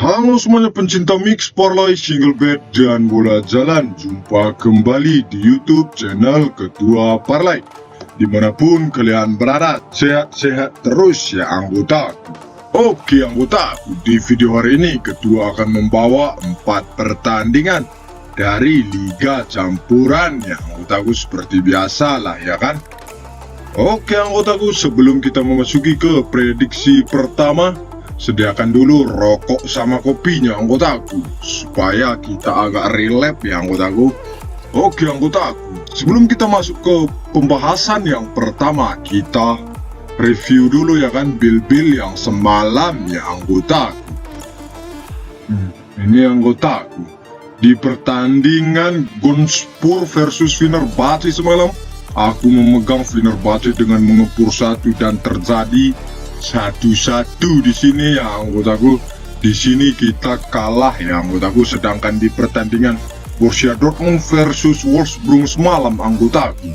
Halo semuanya pencinta mix, parlay, single bet, dan bola jalan. Jumpa kembali di YouTube channel Ketua Parlay. Dimanapun kalian berada, sehat-sehat terus ya anggota. Oke anggota, di video hari ini Ketua akan membawa 4 pertandingan dari Liga Campuran ya anggotaku, seperti biasa lah ya kan. Oke anggotaku, sebelum kita memasuki ke prediksi pertama, sediakan dulu rokok sama kopinya anggotaku, supaya kita agak relax ya anggotaku. Oke anggotaku, sebelum kita masuk ke pembahasan yang pertama, kita review dulu ya kan bil-bil yang semalam ya anggotaku. Ini anggotaku, di pertandingan Gonspor versus Fenerbahce semalam, aku memegang Fenerbahce dengan mengepur 1 dan terjadi 1-1 di sini ya anggotaku. Di sini kita kalah ya anggotaku. Sedangkan di pertandingan Borussia Dortmund versus Wolfsburg semalam anggotaku,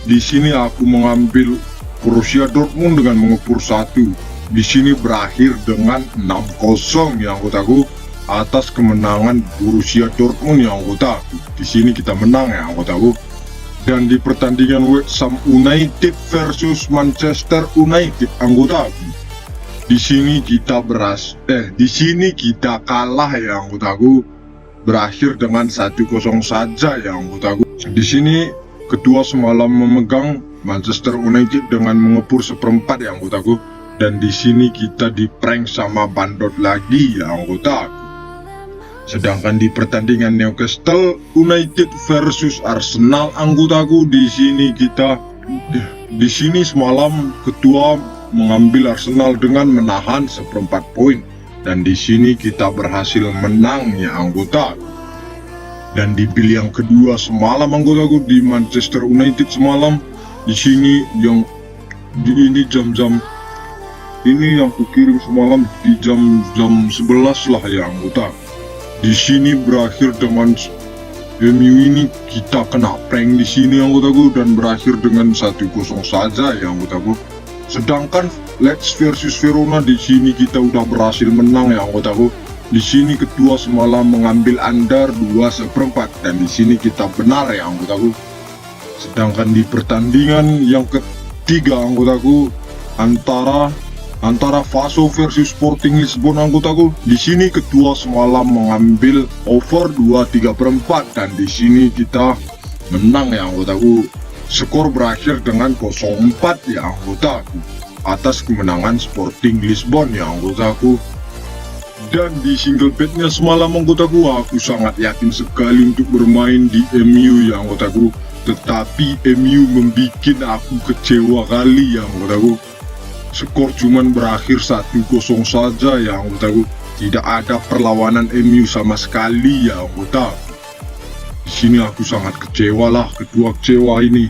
di sini aku mengambil Borussia Dortmund dengan mengepur 1. Di sini berakhir dengan 6-0 ya anggotaku, atas kemenangan Borussia Dortmund ya anggotaku. Di sini kita menang ya anggotaku. Dan di pertandingan West Ham United versus Manchester United anggotaku, di sini kita kalah ya anggotaku, berakhir dengan 1-0 saja ya anggotaku. Di sini Ketua semalam memegang Manchester United dengan mengepur 1/4 ya anggotaku, dan di sini kita di-prank sama bandot lagi ya anggotaku. Sedangkan di pertandingan Newcastle United versus Arsenal anggotaku, di sini semalam Ketua mengambil Arsenal dengan menahan 1/4 poin, dan di sini kita berhasil menang ya anggota. Dan di bil yang kedua semalam anggotaku, di Manchester United semalam, di sini yang ini yang kukirim semalam di jam 11 lah ya anggota. Di sini berakhir dengan MU ini kita kena prank di sini anggotaku, dan berakhir dengan 1-0 saja ya anggotaku. Sedangkan Leeds versus Verona, di sini kita udah berhasil menang ya anggotaku. Di sini Ketua semalam mengambil under 2/4, dan di sini kita benar ya anggotaku. Sedangkan di pertandingan yang ketiga anggotaku, antara Vaso versus Sporting Lisbon anggotaku, di sini Ketua semalam mengambil over 2/3/4, dan di sini kita menang ya anggotaku. Skor berakhir dengan 0-4 ya anggotaku, atas kemenangan Sporting Lisbon ya anggotaku. Dan di single betnya semalam anggotaku, aku sangat yakin sekali untuk bermain di MU ya anggotaku, tetapi MU membuat aku kecewa kali ya anggotaku. Skor cuman berakhir 1-0 saja ya anggotaku. Tidak ada perlawanan MU sama sekali ya anggota. Di sini aku sangat kecewa lah, Ketua kecewa ini.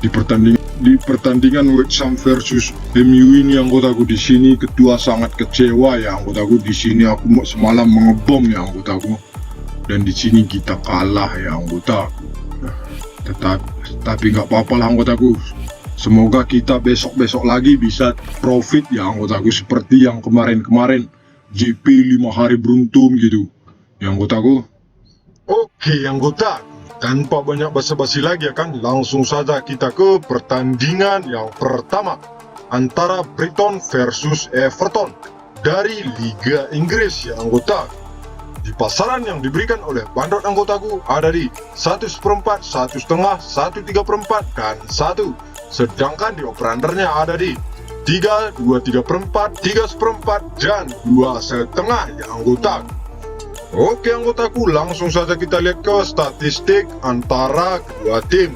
Di pertandingan West Ham versus MU ini anggotaku, di sini Ketua sangat kecewa ya anggotaku. Di sini aku semalam mengebom ya anggotaku, dan di sini kita kalah ya anggotaku. Tapi nggak apa-apa lah anggotaku. Semoga kita besok-besok lagi bisa profit ya anggotaku, seperti yang kemarin-kemarin JP 5 hari beruntun gitu ya anggotaku. Oke anggota, tanpa banyak basa-basi lagi ya kan, langsung saja kita ke pertandingan yang pertama, antara Brighton versus Everton dari Liga Inggris ya anggota. Di pasaran yang diberikan oleh bandot anggotaku ada di 1/4, 1/2, 1/3/4, dan 1. Sedangkan di over-undernya ada di 3, 2/3/4, 3/4, dan 2,5 ya anggota. Oke anggotaku, langsung saja kita lihat ke statistik antara kedua tim.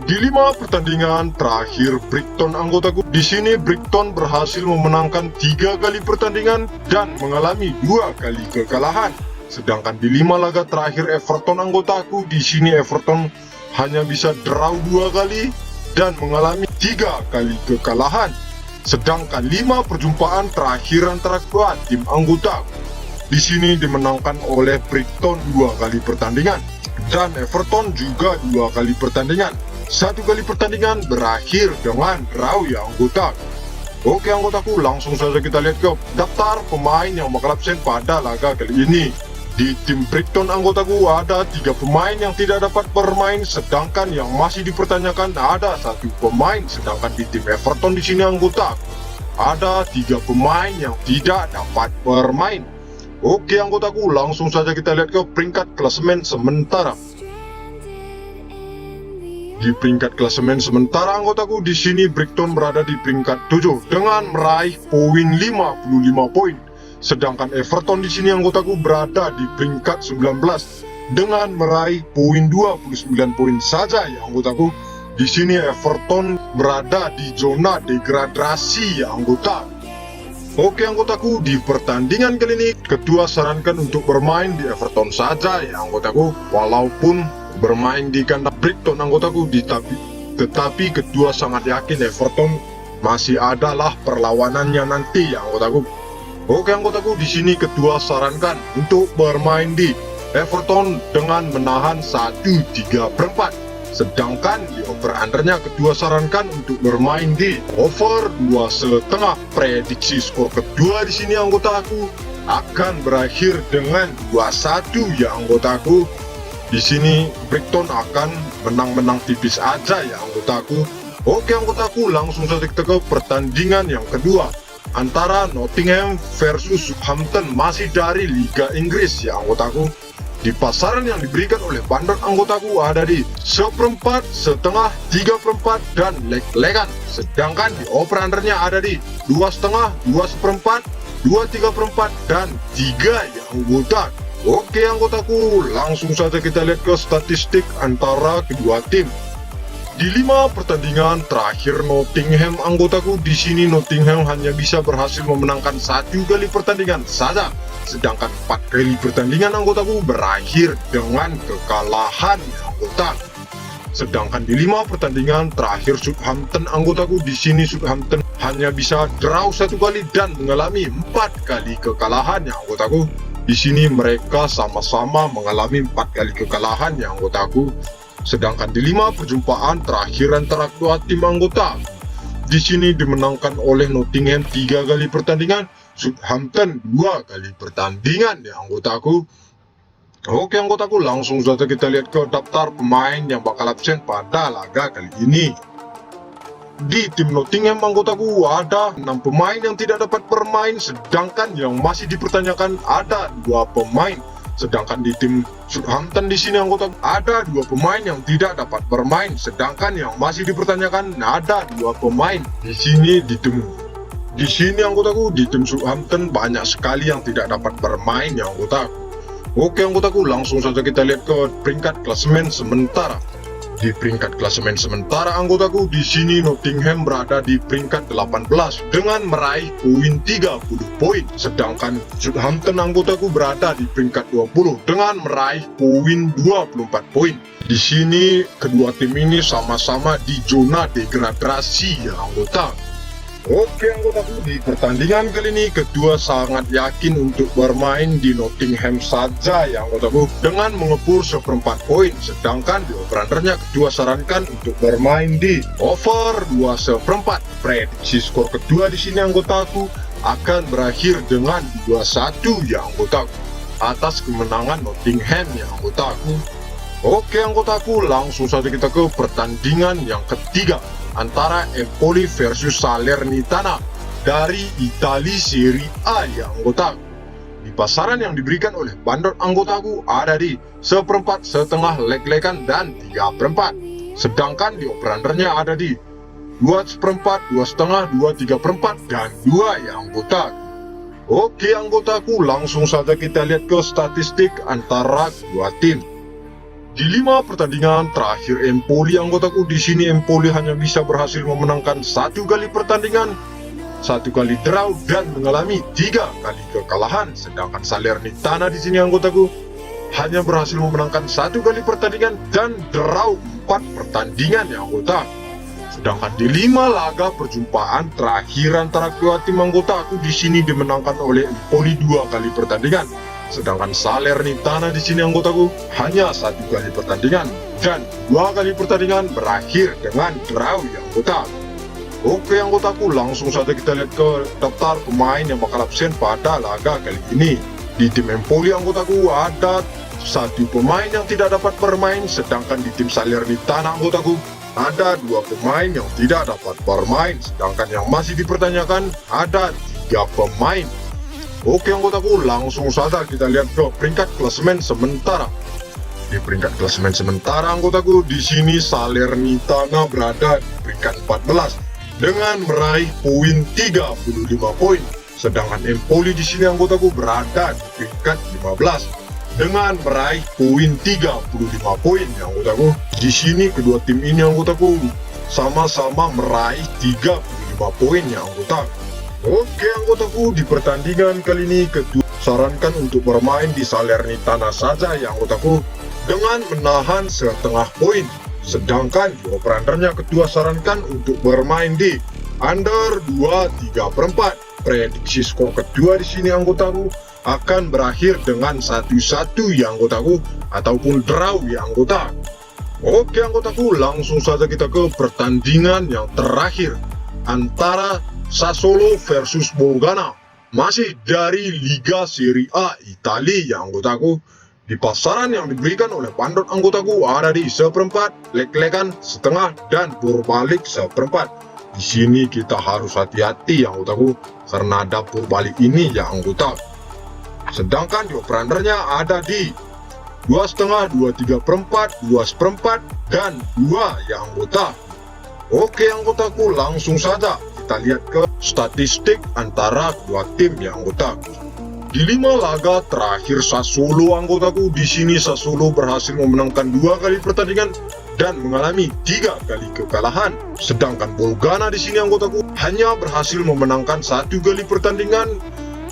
Di 5 pertandingan terakhir Brighton anggotaku, di sini Brighton berhasil memenangkan 3 kali pertandingan dan mengalami 2 kali kekalahan. Sedangkan di 5 laga terakhir Everton anggotaku, di sini Everton hanya bisa draw 2 kali dan mengalami 3 kali kekalahan. Sedangkan 5 perjumpaan terakhir antara kedua tim anggota, di sini dimenangkan oleh Brighton 2 kali pertandingan, dan Everton juga 2 kali pertandingan. 1 kali pertandingan berakhir dengan draw ya anggota. Oke anggotaku, langsung saja kita lihat ke daftar pemain yang bakal absen pada laga kali ini. Di tim Brighton anggotaku ada 3 pemain yang tidak dapat bermain, sedangkan yang masih dipertanyakan ada 1 pemain. Sedangkan di tim Everton di sini anggota ada 3 pemain yang tidak dapat bermain. Oke anggotaku, langsung saja kita lihat ke peringkat klasemen sementara. Di peringkat klasemen sementara anggotaku di sini Brighton berada di peringkat 7 dengan meraih poin 55 poin. Sedangkan Everton di sini anggotaku berada di peringkat 19 dengan meraih poin 29 poin saja ya anggotaku. Di sini Everton berada di zona degradasi ya anggota. Oke anggotaku, di pertandingan kali ini ketua sarankan untuk bermain di Everton saja ya anggotaku. Walaupun bermain di kandang Brighton anggotaku, tetapi ketua sangat yakin Everton masih adalah perlawanannya nanti ya anggotaku. Oke anggotaku, di sini ketua sarankan untuk bermain di Everton dengan menahan 1/3/4. Sedangkan di over undernya ketua sarankan untuk bermain di over 2,5. Prediksi skor kedua di sini anggotaku akan berakhir dengan 2-1 ya anggotaku. Di sini Brighton akan menang-menang tipis aja ya anggotaku. Oke anggotaku, langsung saja kita ke pertandingan yang kedua antara Nottingham versus Southampton, masih dari Liga Inggris ya anggotaku. Di pasaran yang diberikan oleh bandar anggotaku ada di 1/4, setengah, 3/4 dan leg-legan. Sedangkan di over undernya ada di 2,5, 2/4, 2/3/4 dan 3 ya anggota. Oke anggotaku, langsung saja kita lihat ke statistik antara kedua tim. Di 5 pertandingan terakhir Nottingham anggotaku, di sini Nottingham hanya bisa berhasil memenangkan 1 kali pertandingan saja. Sedangkan 4 kali pertandingan anggotaku berakhir dengan kekalahan anggota. Sedangkan di 5 pertandingan terakhir Southampton anggotaku, di sini Southampton hanya bisa draw 1 kali dan mengalami 4 kali kekalahan ya anggotaku. Di sini mereka sama-sama mengalami 4 kali kekalahan ya anggotaku. Sedangkan di 5 perjumpaan terakhir antara kedua tim anggota, di sini dimenangkan oleh Nottingham 3 kali pertandingan, Southampton 2 kali pertandingan ya anggotaku. Oke anggotaku, langsung saja kita lihat ke daftar pemain yang bakal absen pada laga kali ini. Di tim Nottingham anggotaku ada 6 pemain yang tidak dapat bermain, sedangkan yang masih dipertanyakan ada 2 pemain. Sedangkan di tim Southampton di sini anggota ada 2 pemain yang tidak dapat bermain, sedangkan yang masih dipertanyakan ada 2 pemain. Di sini anggotaku, di tim Southampton banyak sekali yang tidak dapat bermain ya anggotaku. Oke anggotaku, langsung saja kita lihat ke peringkat klasemen sementara. Di peringkat klasemen sementara anggotaku, di sini Nottingham berada di peringkat 18 dengan meraih poin 30 poin. Sedangkan Southampton anggotaku berada di peringkat 20 dengan meraih poin 24 poin. Di sini kedua tim ini sama-sama di zona degradasi ya anggota. Oke anggotaku, di pertandingan kali ini kedua sangat yakin untuk bermain di Nottingham saja ya anggotaku dengan mengepul 1/4 poin. Sedangkan di over undernya kedua sarankan untuk bermain di over 2/4. Prediksi skor kedua di sini anggotaku akan berakhir dengan 2-1 ya anggotaku atas kemenangan Nottingham ya anggotaku. Oke anggotaku, langsung saja kita ke pertandingan yang ketiga antara Empoli versus Salernitana dari Italia Serie A ya anggota. Di pasaran yang diberikan oleh bandar anggotaku ada di 1/4, setengah, leg-legan dan 3/4. Sedangkan di over undernya ada di 2/4, 2,5, 2/3/4 dan 2 ya anggota. Oke anggotaku, langsung saja kita lihat ke statistik antara kedua tim. Di 5 pertandingan terakhir Empoli anggotaku, di sini Empoli hanya bisa berhasil memenangkan 1 kali pertandingan, 1 kali draw dan mengalami 3 kali kekalahan. Sedangkan Salernitana di sini anggotaku hanya berhasil memenangkan 1 kali pertandingan dan draw 4 pertandingan ya anggota. Sedangkan di 5 laga perjumpaan terakhir antara kedua tim anggotaku, di sini dimenangkan oleh Empoli 2 kali pertandingan. Sedangkan Salernitana di sini anggotaku hanya 1 kali pertandingan dan 2 kali pertandingan berakhir dengan draw ya anggota. Oke anggotaku, langsung saja kita lihat ke daftar pemain yang bakal absen pada laga kali ini. Di tim Empoli anggotaku ada satu pemain yang tidak dapat bermain, sedangkan di tim Salernitana anggotaku ada dua pemain yang tidak dapat bermain, sedangkan yang masih dipertanyakan ada 3 pemain. Oke anggotaku, langsung saja kita lihat ke peringkat klasemen sementara. Di peringkat klasemen sementara anggotaku, di sini Salernitana berada di peringkat 14 dengan meraih poin 35 poin. Sedangkan Empoli di sini anggotaku berada di peringkat 15 dengan meraih poin 35 poin ya anggotaku. Di sini kedua tim ini anggotaku sama-sama meraih 35 poin ya anggota. Oke anggotaku, di pertandingan kali ini kedua sarankan untuk bermain di Salernitana saja ya anggotaku dengan menahan setengah poin. Sedangkan di operandernya kedua sarankan untuk bermain di under 2/3/4. Prediksi skor kedua di sini anggotaku akan berakhir dengan 1-1 ya anggotaku, ataupun draw ya anggota. Oke anggotaku, langsung saja kita ke pertandingan yang terakhir antara Sassuolo versus Bologna, masih dari Liga Serie A Italia ya anggotaku. Di pasaran yang diberikan oleh pandot anggotaku ada di seperempat, leg-legan, setengah, dan purbalik seperempat. Di sini kita harus hati-hati ya anggotaku, karena ada purbalik ini ya anggota. Sedangkan di operandernya ada di 2,5, 2/3/4, 2/4, dan 2 ya anggota. Oke anggotaku, langsung saja kita lihat ke statistik antara kedua tim ya anggota. Di 5 laga terakhir Sassuolo anggotaku, di sini Sassuolo berhasil memenangkan 2 kali pertandingan dan mengalami 3 kali kekalahan. Sedangkan Bologna di sini anggotaku hanya berhasil memenangkan 1 kali pertandingan,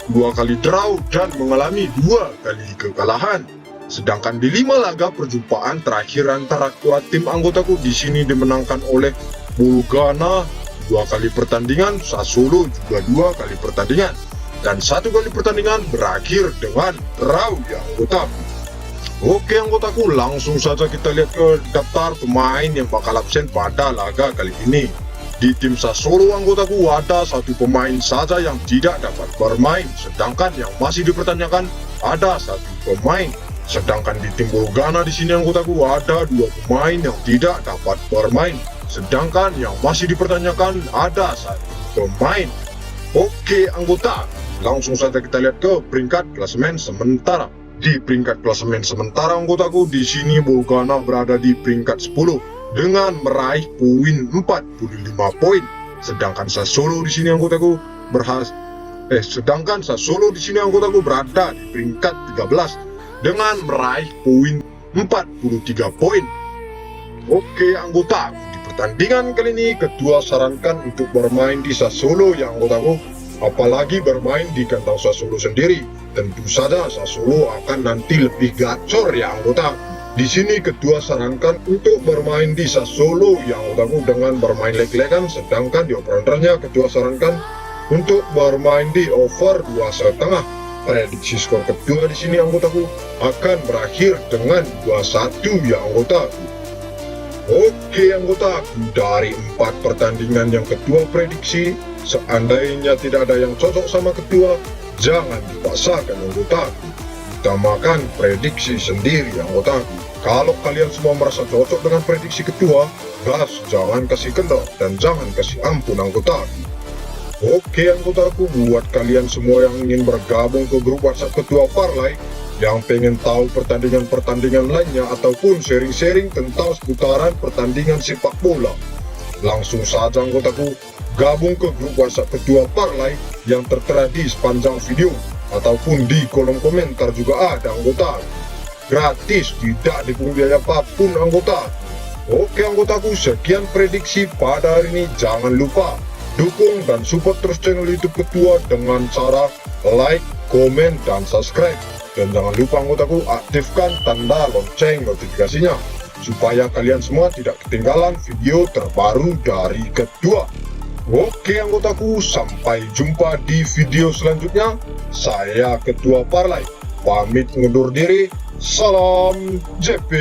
2 kali draw, dan mengalami 2 kali kekalahan. Sedangkan di 5 laga perjumpaan terakhir antara kedua tim anggotaku, di sini dimenangkan oleh Bologna 2 kali pertandingan, Sassuolo juga 2 kali pertandingan, dan 1 kali pertandingan berakhir dengan draw ya anggota. Oke anggotaku, langsung saja kita lihat ke daftar pemain yang bakal absen pada laga kali ini. Di tim Sassuolo anggotaku ada 1 pemain saja yang tidak dapat bermain, sedangkan yang masih dipertanyakan ada 1 pemain. Sedangkan di tim Bologna di sini anggotaku ada 2 pemain yang tidak dapat bermain, sedangkan yang masih dipertanyakan ada 1 pemain. Oke anggota, langsung saja kita lihat ke peringkat klasemen sementara. Di peringkat klasemen sementara anggotaku, di sini Bologna berada di peringkat 10 dengan meraih poin 45 poin. Sedangkan Sassuolo di sini anggotaku berada di peringkat 13 dengan meraih poin 43 poin. Oke anggota, di pertandingan kali ini kedua sarankan untuk bermain di Sassuolo ya anggotaku. Apalagi bermain di kandang Sassuolo sendiri, tentu saja Sassuolo akan nanti lebih gacor ya anggota. Di sini kedua sarankan untuk bermain di Sassuolo ya anggotaku dengan bermain leg-legan, sedangkan di operandernya kedua sarankan untuk bermain di over 2,5. Prediksi skor kedua di sini anggotaku akan berakhir dengan 2-1 ya anggota. Oke anggota, dari 4 pertandingan yang kedua prediksi, seandainya tidak ada yang cocok sama kedua, jangan dipaksakan anggota. Utamakan prediksi sendiri anggota. Kalau kalian semua merasa cocok dengan prediksi kedua, gas, jangan kasih kendor dan jangan kasih ampun anggota. Oke anggotaku, buat kalian semua yang ingin bergabung ke grup WhatsApp Ketua Parlay, yang pengen tahu pertandingan-pertandingan lainnya ataupun sharing-sharing tentang seputaran pertandingan sepak bola, langsung saja anggotaku gabung ke grup WhatsApp Ketua Parlay yang tertera di sepanjang video ataupun di kolom komentar juga ada anggota. Gratis, tidak dipungut biaya apapun anggota. Oke anggotaku, sekian prediksi pada hari ini. Jangan lupa dukung dan support terus channel YouTube Ketua dengan cara like, komen, dan subscribe. Dan jangan lupa anggotaku aktifkan tanda lonceng notifikasinya supaya kalian semua tidak ketinggalan video terbaru dari Ketua. Oke anggotaku, sampai jumpa di video selanjutnya. Saya Ketua Parlay pamit undur diri. Salam JP.